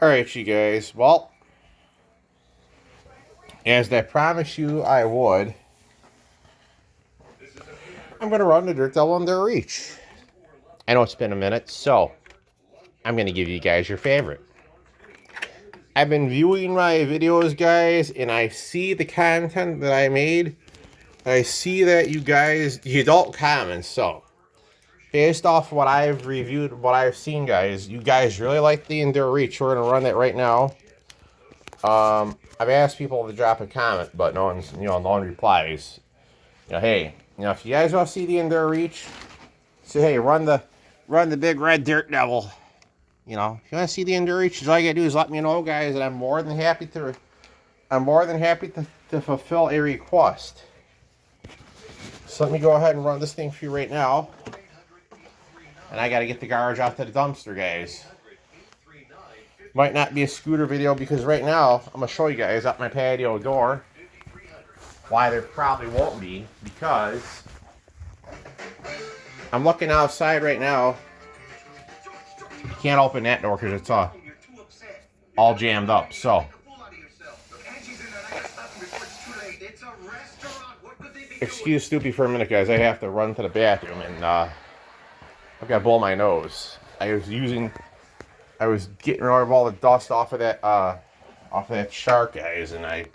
Alright, you guys. Well, as I promised you I would, I'm going to run the Dirt Devil Endura Reach. I know it's been a minute, so I'm going to give you guys your favorite. I've been viewing my videos, guys, and I see the content that I made. I see that you guys, the adult comments, so based off what I've reviewed, what I've seen, guys, you guys really like the Endura Reach. We're going to run it right now. I've asked people to drop a comment, but no one replies. Hey, if you guys want to see the Endura Reach, say, hey, run the big red Dirt Devil. If you want to see the Endura Reach, all you gotta do is let me know, guys, and I'm more than happy to fulfill a request. So let me go ahead and run this thing for you right now. And I gotta get the garbage out to the dumpster, guys. Might not be a scooter video because right now I'm gonna show you guys out my patio door why there probably won't be, because I'm looking outside right now. You can't open that door because it's all jammed up. So excuse Snoopy for a minute, guys. I have to run to the bathroom and I've got to blow my nose. I was getting rid of all the dust off of that shark, guys, and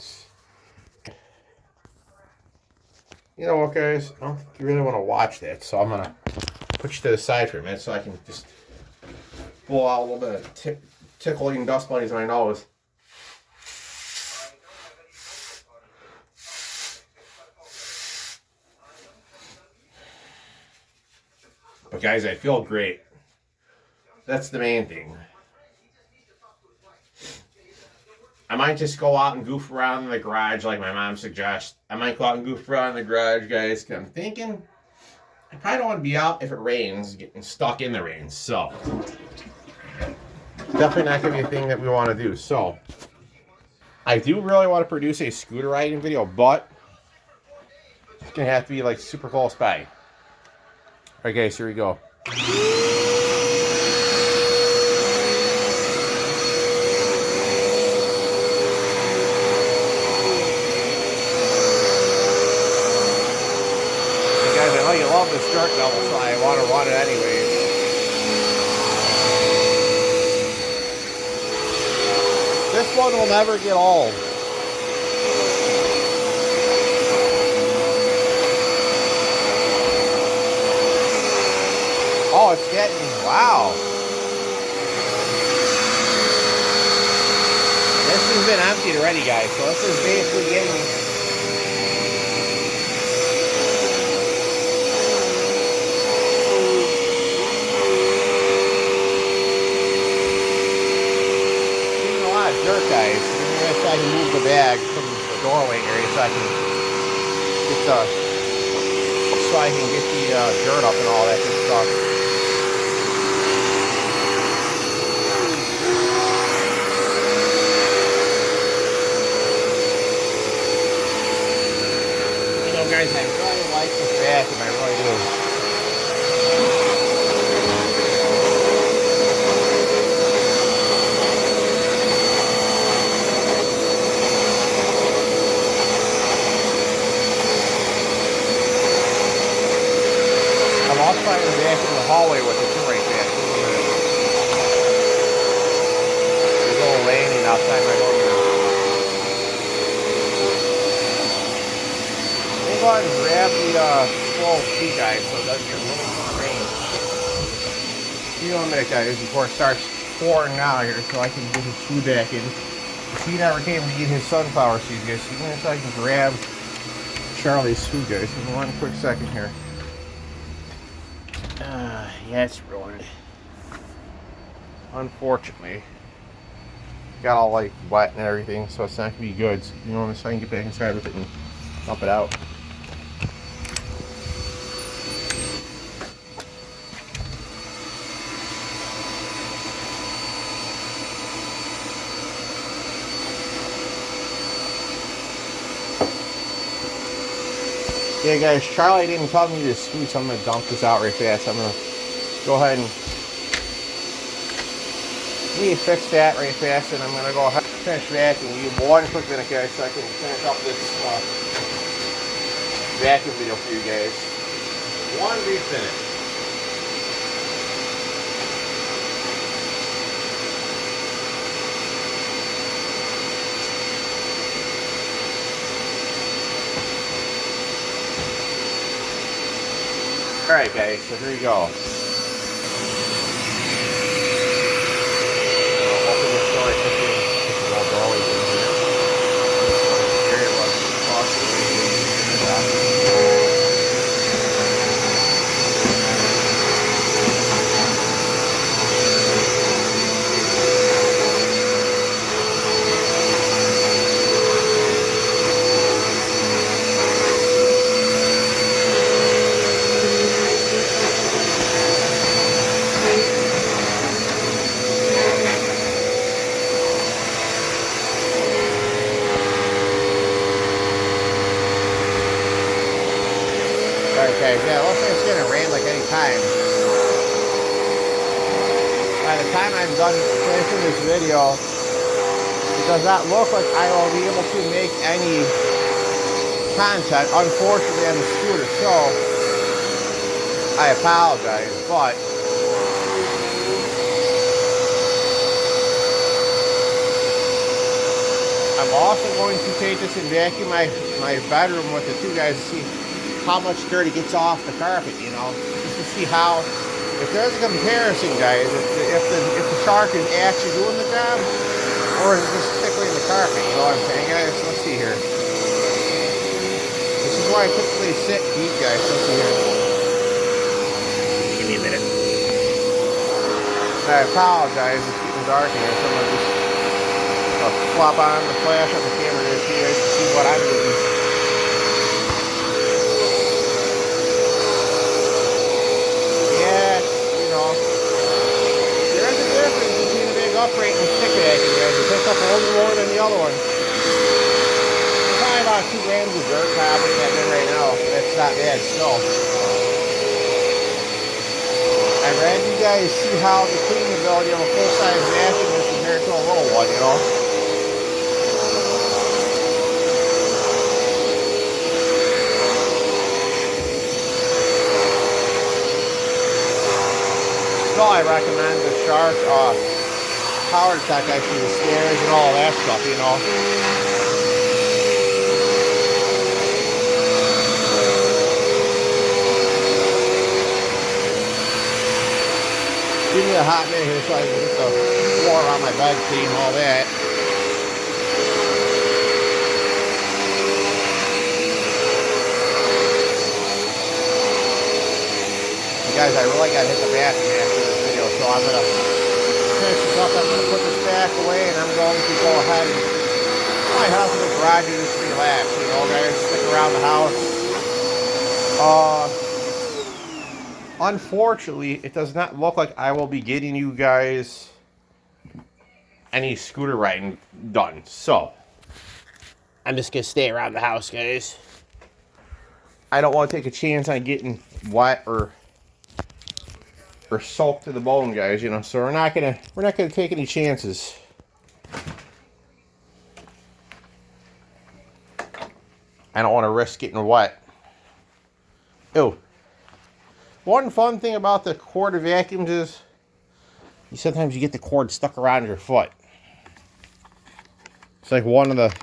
you know what, guys? I don't think you really want to watch that, so I'm gonna put you to the side for a minute so I can just blow out a little bit of tickling dust bunnies in my nose. But guys, I feel great. That's the main thing. I might just go out and goof around in the garage like my mom suggests. I might go out and goof around in the garage, guys, because I'm thinking I probably don't want to be out if it rains, getting stuck in the rain. So, definitely not going to be a thing that we want to do. So, I do really want to produce a scooter riding video, but it's going to have to be like super close by. Alright, guys, here we go. I know you love this Dirt Devil, so I want to run it anyways. This one will never get old. Oh, it's getting, wow. This has been emptied already, guys, so this is basically getting... dirt, guys. I'm gonna try to move the bag from the doorway area so I can get the dirt up and all that good stuff. Guys, I really like this vacuum. I really do. I'll try to back in the hallway with it too right there. It's a little raining outside my door now. Let me go ahead and grab the small tea, guys, so it doesn't get a little rain. Give me 1 minute, guys, before it starts pouring out here so I can get his food back in. He never came to eat his sunflower seeds, guys. So even if I can grab Charlie's food, guys. Give me 1 quick second here. Yeah, it's ruined. Unfortunately. Got all like wet and everything, so it's not gonna be good. So, so I can get back inside with it and dump it out. Yeah, guys, Charlie didn't tell me to scoot, so I'm going to dump this out right fast. I'm going to go ahead and Let me fix that right fast, and I'm going to go ahead and finish vacuuming. You one quick minute, guys, so I can finish up this vacuum video for you guys. One brief minute. Alright guys, so here you go. Open the door, I think this is all doorways in here. Area was possibly. Alright guys, yeah, it looks like it's gonna rain like any time. By the time I'm done finishing this video, it does not look like I will be able to make any content, unfortunately, on the scooter, so I apologize, but I'm also going to take this and vacuum my bedroom with the two guys to see how much dirt it gets off the carpet, you know, just to see how, if there's a comparison, guys, if the shark is actually doing the job, or is it just tickling the carpet, you know what I'm saying, guys? Let's see here. This is why I typically sit deep, guys. Let's see here. Give me a minute. I apologize, it's getting dark in here, so I'm going to just flop on the flash on the camera there so you guys can see what I'm doing. Yeah, you know, there is a difference between a big upright and a stick vacuum, guys. It picks up a little more than the other one. Probably about 2 grams of dirt probably in right now. That's not bad still. I'd rather you guys see how the cleaning ability of a full-size vacuum is compared to a little one, you know. So I recommend the Shark power tech, actually, the stairs and all that stuff, you know. Give me a hot minute here so I can get the floor around my bed clean and all that. You guys, I really gotta hit the bathroom after this video, so I'm gonna finish this up. I'm gonna put this back away and I'm going to go ahead and my house in the garage and just relax, you know, guys, stick around the house. Unfortunately, it does not look like I will be getting you guys any scooter riding done. So, I'm just going to stay around the house, guys. I don't want to take a chance on getting wet or soaked to the bone, guys, you know. So we're not going to take any chances. I don't want to risk getting wet. Ew. One fun thing about the cord vacuums is sometimes you get the cord stuck around your foot. It's like one of the,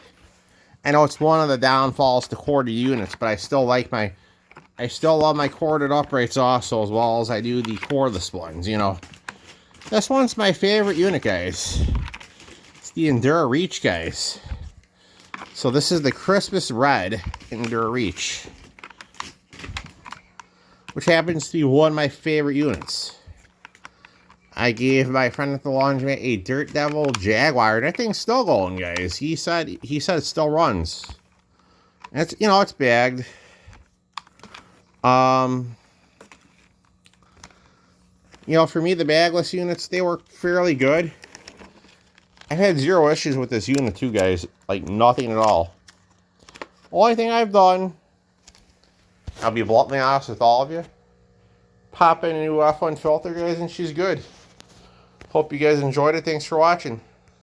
I know it's one of the downfalls to corded units, but I still love my corded uprights also, as well as I do the cordless ones, you know. This one's my favorite unit, guys. It's the Endura Reach, guys. So this is the Christmas Red Endura Reach, which happens to be one of my favorite units. I gave my friend at the laundromat a Dirt Devil Jaguar, and that thing's still going, guys. He said it still runs. And it's, you know, it's bagged. You know, for me, the bagless units, they work fairly good. I've had 0 issues with this unit too, guys. Like, nothing at all. Only thing I've done, I'll be bluntly honest with all of you, pop in a new F1 filter, guys, and she's good. Hope you guys enjoyed it. Thanks for watching.